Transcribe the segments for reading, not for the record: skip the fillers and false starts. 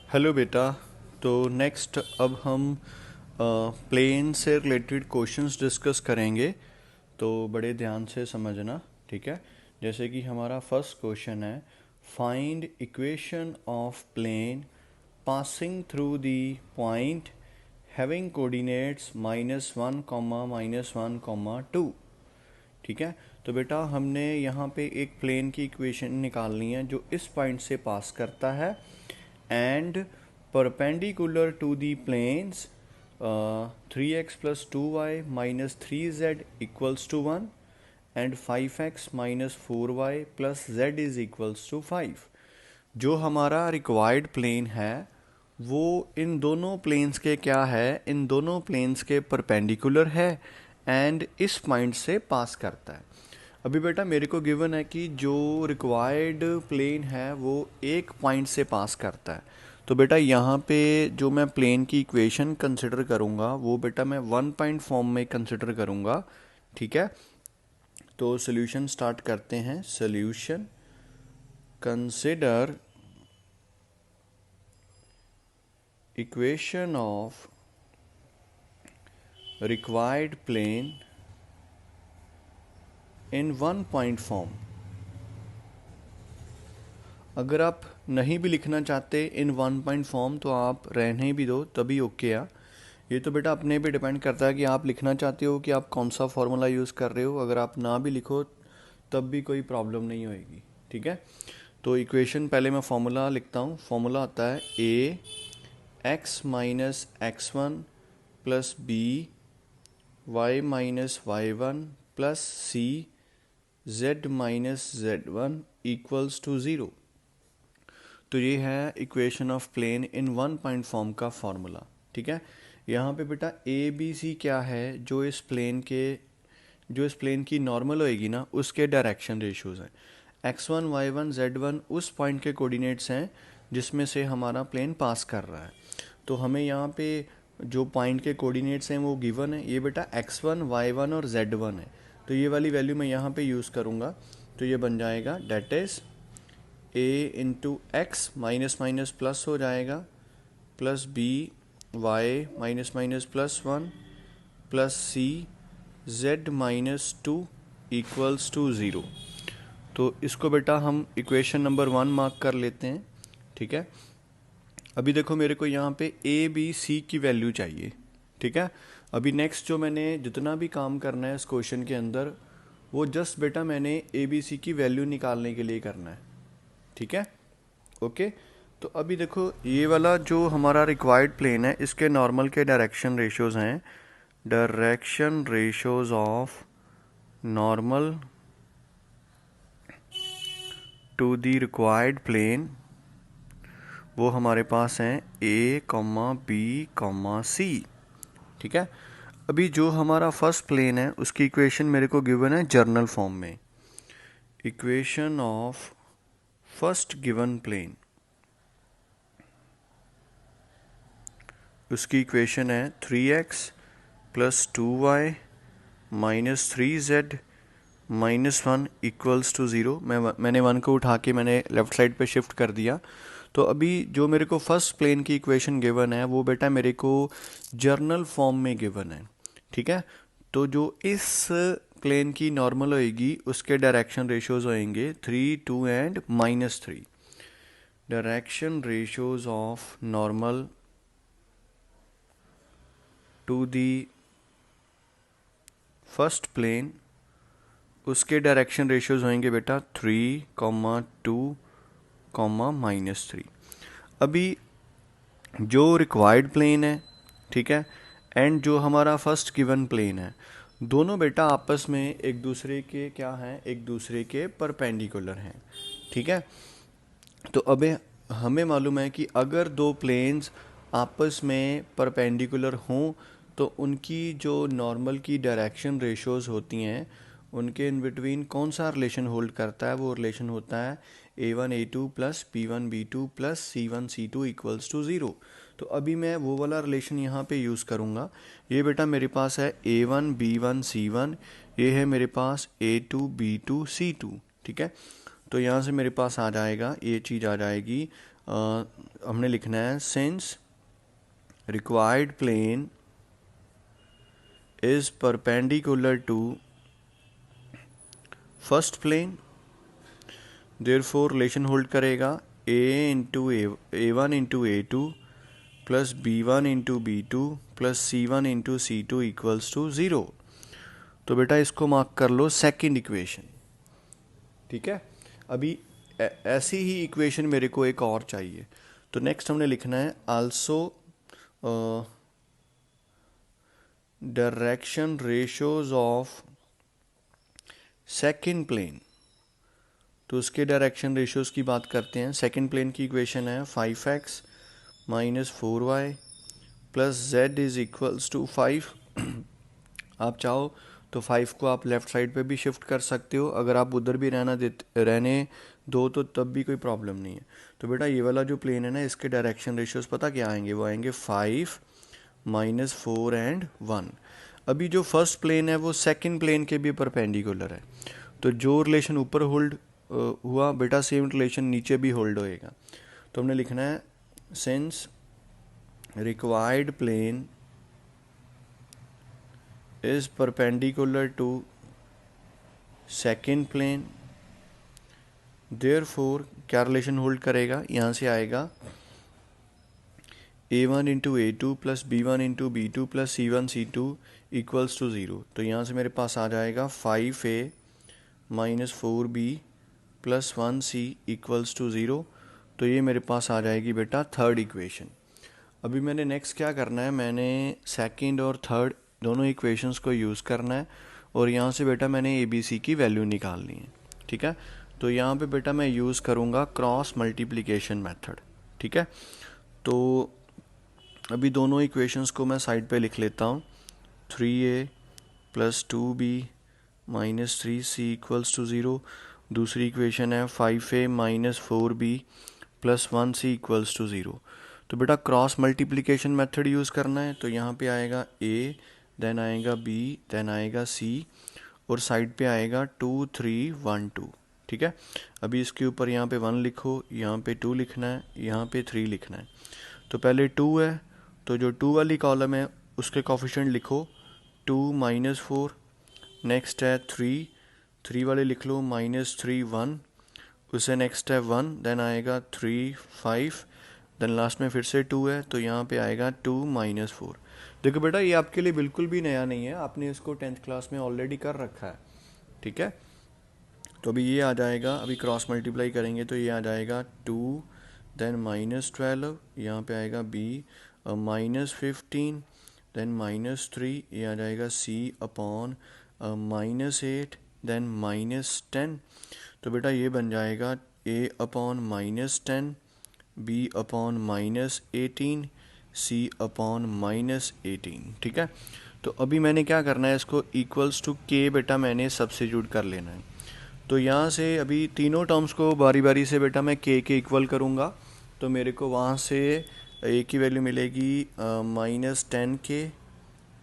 Hello बेटा। तो next अब हम प्लेन से रिलेटेड क्वेश्चंस डिस्कस करेंगे। तो बड़े ध्यान से समझना, ठीक है। जैसे कि हमारा फर्स्ट क्वेश्चन है, find equation of plane passing through the point having coordinates -1, -1, 2। ठीक है। तो बेटा हमने यहाँ पे एक प्लेन की इक्वेशन निकालनी है जो इस पॉइंट से पास करता है and perpendicular to the planes 3x plus 2y minus 3z equals to 1 and 5x minus 4y plus z is equals to 5। जो हमारा रिक्वायर्ड प्लेन है वो इन दोनों प्लेन्स के क्या है, इन दोनों प्लेन्स के परपेंडिकुलर है एंड इस पॉइंट से पास करता है। अभी बेटा मेरे को गिवन है कि जो रिक्वायर्ड प्लेन है वो एक पॉइंट से पास करता है। तो बेटा यहाँ पे जो मैं प्लेन की इक्वेशन कंसिडर करूँगा वो बेटा मैं वन पॉइंट फॉर्म में कंसिडर करूँगा, ठीक है। तो सोल्यूशन स्टार्ट करते हैं। Solution, consider equation of required plane in one point form. अगर आप नहीं भी लिखना चाहते इन वन पॉइंट फॉर्म तो आप रहने भी दो, तभी ओके आ। ये तो बेटा अपने पे डिपेंड करता है कि आप लिखना चाहते हो कि आप कौन सा फॉर्मूला यूज़ कर रहे हो। अगर आप ना भी लिखो तब भी कोई प्रॉब्लम नहीं होएगी, ठीक है। तो इक्वेशन पहले मैं फॉर्मूला लिखता हूँ। फॉर्मूला आता है a x minus x one plus b y minus y one plus c z minus z one equals to zero. तो ये है equation of plane in one point form का फॉर्मूला, ठीक है। यहाँ पे बेटा ए बी सी क्या है, जो इस प्लेन की नॉर्मल होएगी ना उसके डायरेक्शन रेशियोज हैं। x1 y1 z1 उस पॉइंट के कोऑर्डिनेट्स हैं जिसमें से हमारा प्लेन पास कर रहा है। तो हमें यहाँ पे जो पॉइंट के कोऑर्डिनेट्स हैं वो गिवन है। ये बेटा x1 y1 और z1 है। तो ये वाली वैल्यू मैं यहाँ पे यूज़ करूँगा। तो ये बन जाएगा that is a into x, minus minus plus हो जाएगा, plus b y minus minus plus one plus c z minus two equals to zero. तो इसको बेटा हम इक्वेशन नंबर वन मार्क कर लेते हैं, ठीक है। अभी देखो मेरे को यहाँ पे ए बी सी की वैल्यू चाहिए, ठीक है। अभी नेक्स्ट जो मैंने जितना भी काम करना है इस क्वेश्चन के अंदर वो जस्ट बेटा मैंने ए बी सी की वैल्यू निकालने के लिए करना है, ठीक है, ओके। तो अभी देखो ये वाला जो हमारा रिक्वायर्ड प्लेन है इसके नॉर्मल के डायरेक्शन रेशियोज हैं। Direction ratios of normal to the required plane वो हमारे पास हैं a comma b comma c, ठीक है। अभी जो हमारा फर्स्ट प्लेन है उसकी इक्वेशन मेरे को गिवन है जर्नल फॉर्म में। Equation of first given plane, उसकी इक्वेशन है 3x plus 2y minus 3z minus one equals to zero. मैंने वन को उठा के मैंने लेफ़्ट साइड पे शिफ्ट कर दिया। तो अभी जो मेरे को फर्स्ट प्लेन की इक्वेशन गिवन है वो बेटा मेरे को जर्नल फॉर्म में गिवन है, ठीक है। तो जो इस प्लेन की नॉर्मल होएगी उसके डायरेक्शन रेशियोज होएंगे 3, 2 and -3। Direction ratios of normal to the first plane उसके डायरेक्शन रेशियोज होंगे बेटा 3, 2, -3। अभी जो रिक्वायर्ड प्लेन है, ठीक है, एंड जो हमारा फर्स्ट गिवन प्लेन है दोनों बेटा आपस में एक दूसरे के क्या हैं, एक दूसरे के परपेंडिकुलर हैं, ठीक है। तो अबे हमें मालूम है कि अगर दो प्लेन्स आपस में परपेंडिकुलर हों तो उनकी जो नॉर्मल की डायरेक्शन रेशियोज होती हैं उनके इन बिटवीन कौन सा रिलेशन होल्ड करता है, वो रिलेशन होता है a1 a2 plus b1 b2 plus c1 c2 equals to zero. तो अभी मैं वो वाला रिलेशन यहाँ पे यूज़ करूँगा। ये बेटा मेरे पास है a1 b1 c1, ये है मेरे पास a2 b2 c2, ठीक है। तो यहाँ से मेरे पास आ जाएगा, ये चीज़ आ जाएगी हमने लिखना है since required plane is perpendicular to first plane, therefore relation hold करेगा a into a two plus b1 into b2 plus c1 into c2 equals to 0। तो बेटा इसको मार्क कर लो सेकंड इक्वेशन। ठीक है, अभी ऐसी ही इक्वेशन मेरे को एक और चाहिए। तो नेक्स्ट हमने लिखना है also direction ratios of second plane. तो उसके डायरेक्शन रेशियोज की बात करते हैं। सेकंड प्लेन की इक्वेशन है 5x minus 4y plus z is equals to 5। आप चाहो तो 5 को आप लेफ़्ट साइड पे भी शिफ्ट कर सकते हो, अगर आप उधर भी रहने दो तो तब भी कोई प्रॉब्लम नहीं है। तो बेटा ये वाला जो प्लेन है ना, इसके डायरेक्शन रेशियोज पता क्या आएंगे? वो आएंगे 5 माइनस 4 एंड 1। अभी जो फर्स्ट प्लेन है वो सेकंड प्लेन के भी परपेंडिकुलर है, तो जो रिलेशन ऊपर होल्ड हुआ बेटा सेम रिलेशन नीचे भी होल्ड होएगा। तो हमने लिखना है since required plane is perpendicular to second plane, therefore क्या रिलेशन होल्ड करेगा? यहाँ से आएगा a1 into a two plus b1 into b two plus c1 c2 equals to 0। तो यहाँ से मेरे पास आ जाएगा 5a minus 4b plus 1c equals to 0। तो ये मेरे पास आ जाएगी बेटा थर्ड इक्वेशन। अभी मैंने नेक्स्ट क्या करना है, मैंने सेकंड और थर्ड दोनों इक्वेशंस को यूज़ करना है और यहाँ से बेटा मैंने ABC की वैल्यू निकालनी है। ठीक है, तो यहाँ पे बेटा मैं यूज़ करूँगा क्रॉस मल्टीप्लिकेशन मेथड। ठीक है, तो अभी दोनों इक्वेशंस को मैं साइड पे लिख लेता हूँ। 3a plus 2b minus 3c equals to 0। दूसरी इक्वेशन है 5a minus 4b plus 1c equals to 0। तो बेटा क्रॉस मल्टीप्लिकेशन मेथड यूज़ करना है, तो यहाँ पे आएगा a, देन आएगा b, देन आएगा c और साइड पे आएगा 2 3 1 2। ठीक है, अभी इसके ऊपर यहाँ पे 1 लिखो, यहाँ पे 2 लिखना है, यहाँ पे 3 लिखना है। तो पहले 2 है, तो जो 2 वाली कॉलम है उसके कोफिशिएंट लिखो 2 माइनस 4। नेक्स्ट है 3 वाले लिख लो -3 1। उससे नेक्स्ट है 1, देन आएगा 3 5, देन लास्ट में फिर से 2 है, तो यहाँ पे आएगा 2 माइनस 4। देखो बेटा ये आपके लिए बिल्कुल भी नया नहीं है, आपने इसको 10th क्लास में ऑलरेडी कर रखा है। ठीक है, तो अभी ये आ जाएगा, अभी क्रॉस मल्टीप्लाई करेंगे तो ये आ जाएगा 2, देन -12, यहाँ पे आएगा b -15, देन -3, ये आ जाएगा c अपॉन -8, देन -10। तो बेटा ये बन जाएगा a upon -10, b upon -18, c upon -18। ठीक है, तो अभी मैंने क्या करना है, इसको इक्वल्स टू k बेटा मैंने सब्स्टिट्यूट कर लेना है। तो यहाँ से अभी तीनों टर्म्स को बारी बारी से बेटा मैं k के इक्वल करूँगा, तो मेरे को वहाँ से a की वैल्यू मिलेगी -10k,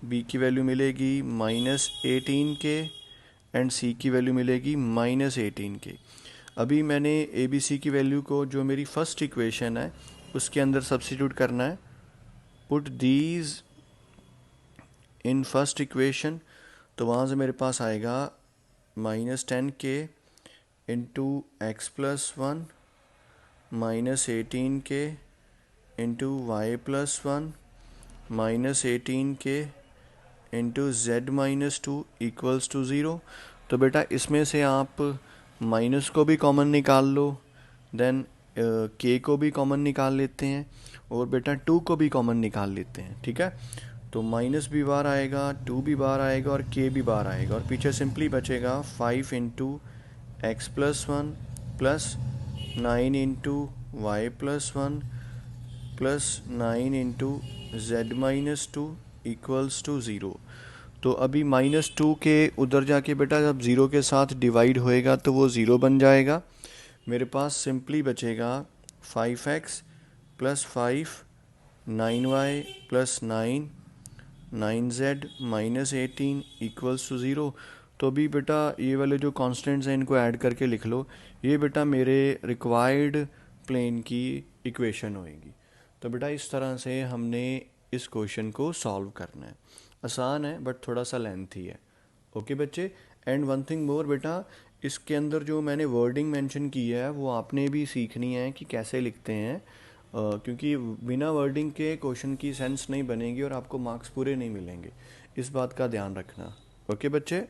b की वैल्यू मिलेगी -18k एंड c की वैल्यू मिलेगी -18k। अभी मैंने ABC की वैल्यू को जो मेरी फर्स्ट इक्वेशन है उसके अंदर सब्स्टिट्यूट करना है। Put these in first equation, तो वहाँ से मेरे पास आएगा -10k into x plus 1 -18k into y plus 1 -18k into z -2 equals to 0। तो बेटा इसमें से आप माइनस को भी कॉमन निकाल लो, देन k को भी कॉमन निकाल लेते हैं और बेटा 2 को भी कॉमन निकाल लेते हैं। ठीक है, तो माइनस भी बाहर आएगा, 2 भी बाहर आएगा और k भी बाहर आएगा और पीछे सिंपली बचेगा 5 into x plus 1 plus 9 into y plus 1 plus 9 into z -2 equals to 0। तो अभी -2 के उधर जाके बेटा जब 0 के साथ डिवाइड होएगा तो वो 0 बन जाएगा। मेरे पास सिंपली बचेगा 5x plus 5 9y plus 9 9z -18 equals to 0। तो अभी बेटा ये वाले जो कांस्टेंट्स हैं इनको ऐड करके लिख लो। ये बेटा मेरे रिक्वायर्ड प्लेन की इक्वेशन होएगी। तो बेटा इस तरह से हमने इस क्वेश्चन को सॉल्व करना है। आसान है बट थोड़ा सा लेंथी है। ओके बच्चे, एंड वन थिंग मोर बेटा, इसके अंदर जो मैंने वर्डिंग मेंशन की है वो आपने भी सीखनी है कि कैसे लिखते हैं, क्योंकि बिना वर्डिंग के क्वेश्चन की सेंस नहीं बनेगी और आपको मार्क्स पूरे नहीं मिलेंगे। इस बात का ध्यान रखना। ओके बच्चे।